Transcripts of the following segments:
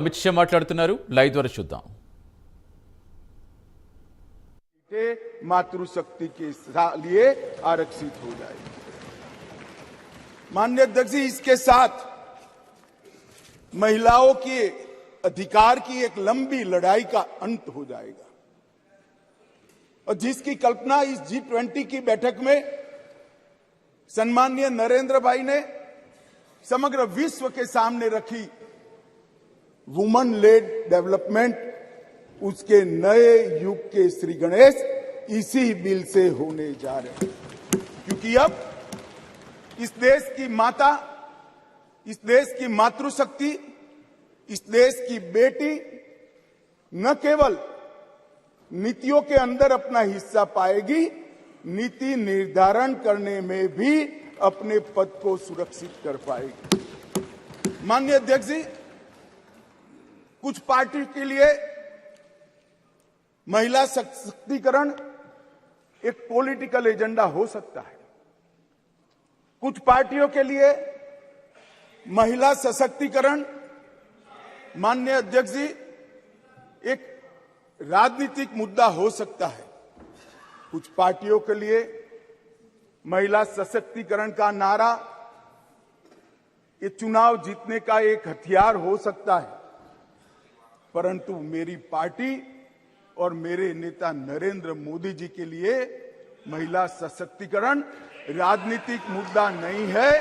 అమిత్ షా మాట్లాడుతున్నారు లైవ్ ద్వారా చూద్దాం. मातृशक्ति के लिए आरक्षित हो जाएगी. माननीय अध्यक्ष जी, इसके साथ महिलाओं के अधिकार की एक लंबी लड़ाई का अंत हो जाएगा और जिसकी कल्पना इस G20 की बैठक में सम्माननीय नरेंद्र भाई ने समग्र विश्व के सामने रखी, वुमन लेड डेवलपमेंट, उसके नए युग के श्री गणेश इसी बिल से होने जा रहे हैं. क्योंकि अब इस देश की माता, इस देश की मातृशक्ति, इस देश की बेटी न केवल नीतियों के अंदर अपना हिस्सा पाएगी, नीति निर्धारण करने में भी अपने पद को सुरक्षित कर पाएगी. माननीय अध्यक्ष जी, कुछ पार्टी के लिए महिला सशक्तिकरण एक पॉलिटिकल एजेंडा हो सकता है. कुछ पार्टियों के लिए महिला सशक्तिकरण, माननीय अध्यक्ष जी, एक राजनीतिक मुद्दा हो सकता है. कुछ पार्टियों के लिए महिला सशक्तिकरण का नारा ये चुनाव जीतने का एक हथियार हो सकता है. परंतु मेरी पार्टी और मेरे नेता नरेंद्र मोदी जी के लिए महिला सशक्तिकरण राजनीतिक मुद्दा नहीं है.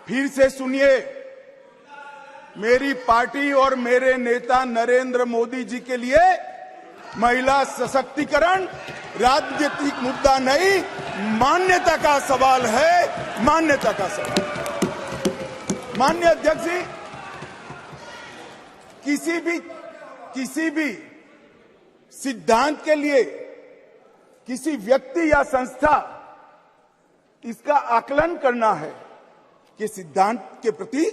फिर से सुनिए, मेरी पार्टी और मेरे नेता नरेंद्र मोदी जी के लिए महिला सशक्तिकरण राजनीतिक मुद्दा नहीं, मान्यता का सवाल है, मान्यता का सवाल. माननीय अध्यक्ष जी, किसी भी सिद्धांत के लिए किसी व्यक्ति या संस्था इसका आकलन करना है कि सिद्धांत के प्रति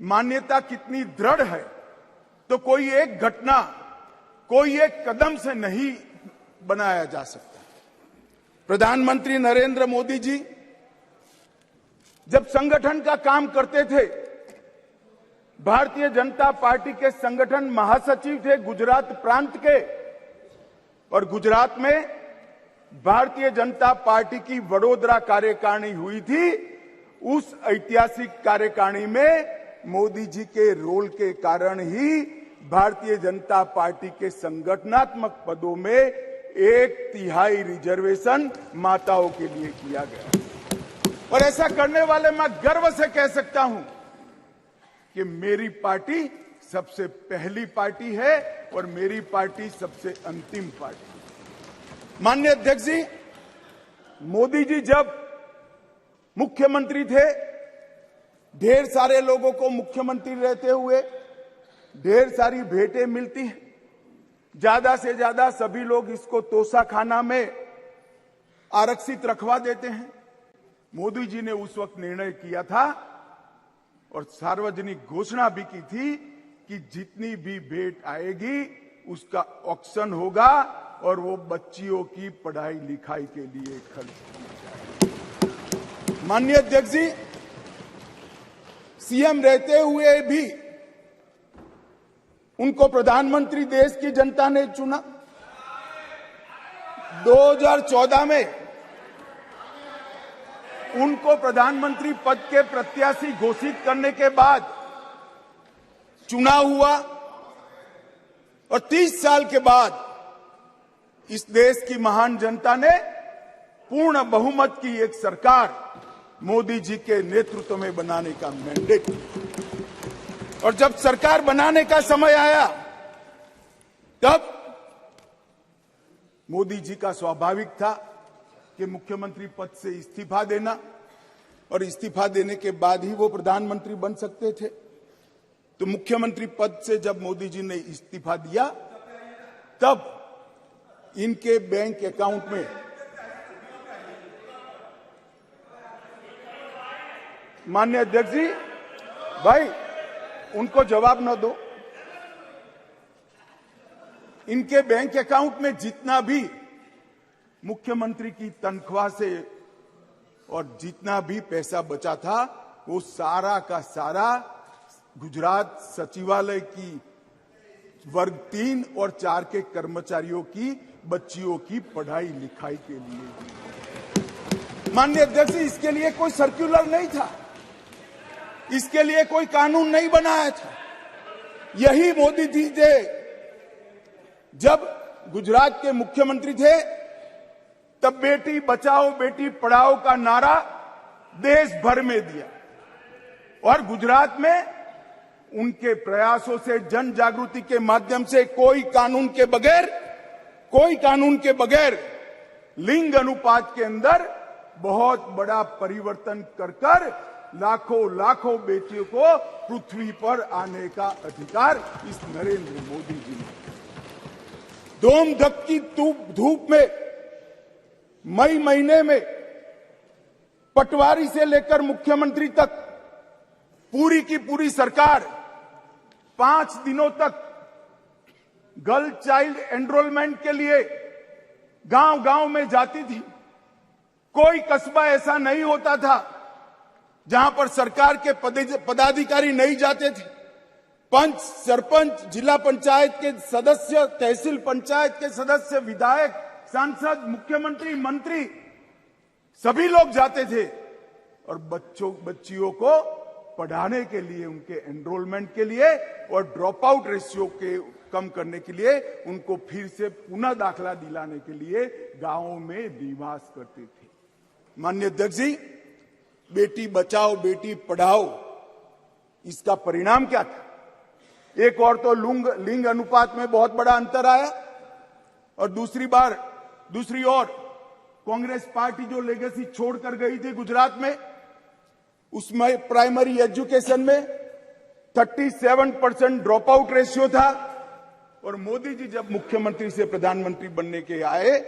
मान्यता कितनी दृढ़ है, तो कोई एक घटना, कोई एक कदम से नहीं बनाया जा सकता. प्रधानमंत्री नरेंद्र मोदी जी जब संगठन का काम करते थे, भारतीय जनता पार्टी के संगठन महासचिव थे गुजरात प्रांत के, और गुजरात में भारतीय जनता पार्टी की वडोदरा कार्यकारिणी हुई थी. उस ऐतिहासिक कार्यकारिणी में मोदी जी के रोल के कारण ही भारतीय जनता पार्टी के संगठनात्मक पदों में 1/3 रिजर्वेशन माताओं के लिए किया गया. और ऐसा करने वाले मैं गर्व से कह सकता हूं कि मेरी पार्टी सबसे पहली पार्टी है और मेरी पार्टी सबसे अंतिम पार्टी. माननीय अध्यक्ष जी, मोदी जी जब मुख्यमंत्री थे, ढेर सारे लोगों को मुख्यमंत्री रहते हुए ढेर सारी भेंटें मिलती हैं. ज्यादा से ज्यादा सभी लोग इसको तोशाखाना में आरक्षित रखवा देते हैं. मोदी जी ने उस वक्त निर्णय किया था और सार्वजनिक घोषणा भी की थी कि जितनी भी भेंट आएगी उसका ऑक्शन होगा और वो बच्चियों की पढ़ाई लिखाई के लिए खर्च की जाएगी. माननीय अध्यक्ष जी, सीएम रहते हुए भी उनको प्रधानमंत्री देश की जनता ने चुना. 2014 में उनको प्रधानमंत्री पद के प्रत्याशी घोषित करने के बाद चुनाव हुआ और 30 साल के बाद इस देश की महान जनता ने पूर्ण बहुमत की एक सरकार मोदी जी के नेतृत्व में बनाने का मैंडेट. और जब सरकार बनाने का समय आया तब मोदी जी का स्वाभाविक था कि मुख्यमंत्री पद से इस्तीफा देना, और इस्तीफा देने के बाद ही वो प्रधानमंत्री बन सकते थे. तो मुख्यमंत्री पद से जब मोदी जी ने इस्तीफा दिया तब इनके बैंक अकाउंट में माननीय अध्यक्ष जी, भाई उनको जवाब न दो. इनके बैंक अकाउंट में जितना भी मुख्यमंत्री की तनख्वाह से और जितना भी पैसा बचा था वो सारा का सारा गुजरात सचिवालय की वर्ग 3 और 4 के कर्मचारियों की बच्चियों की पढ़ाई लिखाई के लिए। माननीय अध्यक्ष, इसके लिए कोई सर्कुलर नहीं था, इसके लिए कोई कानून नहीं बनाया था। यही मोदी जी थे जब गुजरात के मुख्यमंत्री थे, तब बेटी बचाओ बेटी पढ़ाओ का नारा देश भर में दिया और गुजरात में उनके प्रयासों से, जन जागृति के माध्यम से कोई कानून के बगैर लिंग अनुपात के अंदर बहुत बड़ा परिवर्तन कर लाखों बेटियों को पृथ्वी पर आने का अधिकार इस नरेंद्र मोदी जी ने। दोम धक्की धूप में मई महीने में पटवारी से लेकर मुख्यमंत्री तक पूरी की पूरी सरकार 5 दिनों तक गर्ल चाइल्ड एनरोलमेंट के लिए गांव-गांव में जाती थी। कोई कस्बा ऐसा नहीं होता था जहां पर सरकार के पदाधिकारी नहीं जाते थे। पंच, सरपंच, जिला पंचायत के सदस्य, तहसील पंचायत के सदस्य, विधायक, सांसद, मुख्यमंत्री, मंत्री सभी लोग जाते थे और बच्चियों को पढ़ाने के लिए, उनके एनरोलमेंट के लिए और ड्रॉप आउट रेशियो के कम करने के लिए, उनको फिर से पुनः दाखला दिलाने के लिए गांवों में निवास करते थे। माननीय अध्यक्ष जी, बेटी बचाओ बेटी पढ़ाओ, इसका परिणाम क्या था? एक और तो लिंग अनुपात में बहुत बड़ा अंतर आया और दूसरी ओर कांग्रेस पार्टी जो लेगेसी छोड़कर गई थी गुजरात में, उसमें प्राइमरी एजुकेशन में 37% ड्रॉप आउट रेशियो था और मोदी जी जब मुख्यमंत्री से प्रधानमंत्री बनने के आए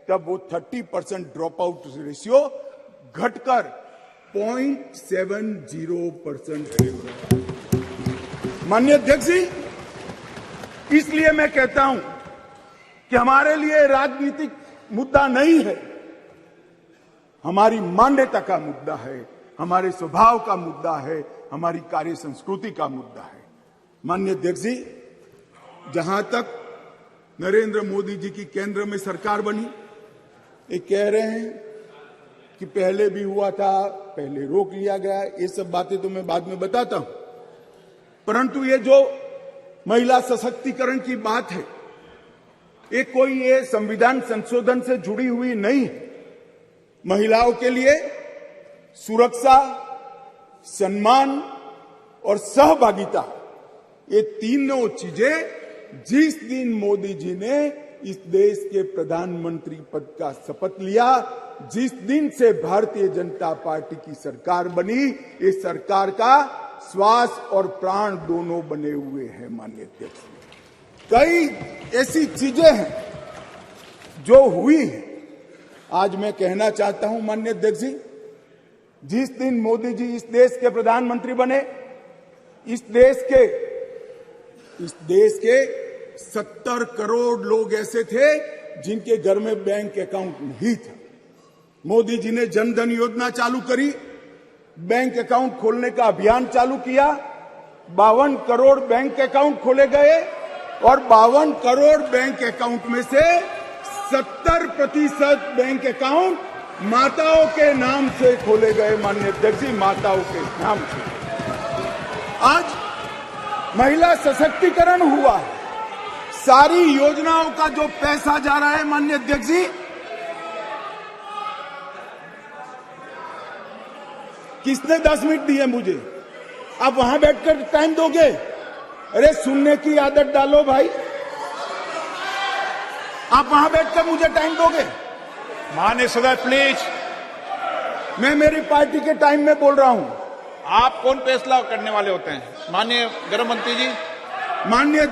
तब वो 30% ड्रॉप आउट रेशियो घटकर 0.70%। माननीय अध्यक्ष जी, इसलिए मैं कहता हूं कि हमारे लिए राजनीतिक मुद्दा नहीं है, हमारी मान्यता का मुद्दा है, हमारे स्वभाव का मुद्दा है, हमारी कार्य संस्कृति का मुद्दा है। माननीय अध्यक्ष जी, जहां तक नरेंद्र मोदी जी की केंद्र में सरकार बनी, ये कह रहे हैं कि पहले भी हुआ था, पहले रोक लिया गया, ये सब बातें तो मैं बाद में बताता हूं। परंतु ये जो महिला सशक्तिकरण की बात है, ये संविधान संशोधन से जुड़ी हुई नहीं है। महिलाओं के लिए सुरक्षा, सम्मान और सहभागिता, ये तीनों चीजें जिस दिन मोदी जी ने इस देश के प्रधानमंत्री पद का शपथ लिया, जिस दिन से भारतीय जनता पार्टी की सरकार बनी, ये सरकार का श्वास और प्राण दोनों बने हुए हैं। माननीय अध्यक्ष, कई ऐसी चीजें हैं जो हुई है। आज मैं कहना चाहता हूं माननीय अध्यक्ष जी, जिस दिन मोदी जी इस देश के प्रधानमंत्री बने, इस देश के 70 करोड़ लोग ऐसे थे जिनके घर में बैंक अकाउंट नहीं था। मोदी जी ने जनधन योजना चालू करी, बैंक अकाउंट खोलने का अभियान चालू किया, 52 करोड़ बैंक अकाउंट खोले गए और 52 करोड़ बैंक अकाउंट में से 70% बैंक अकाउंट माताओं के नाम से खोले गए। माननीय अध्यक्ष जी, माताओं के नाम से आज महिला सशक्तिकरण हुआ है। सारी योजनाओं का जो पैसा जा रहा है, माननीय अध्यक्ष जी, किसने 10 मिनट दिए मुझे? आप वहां बैठकर टाइम दोगे? अरे सुनने की आदत डालो भाई, आप वहां बैठकर मुझे टाइम दोगे? माननीय सदस्य प्लीज, मैं मेरी पार्टी के टाइम में बोल रहा हूं। आप कौन फैसला करने वाले होते हैं? माननीय गृह मंत्री जी। माननीय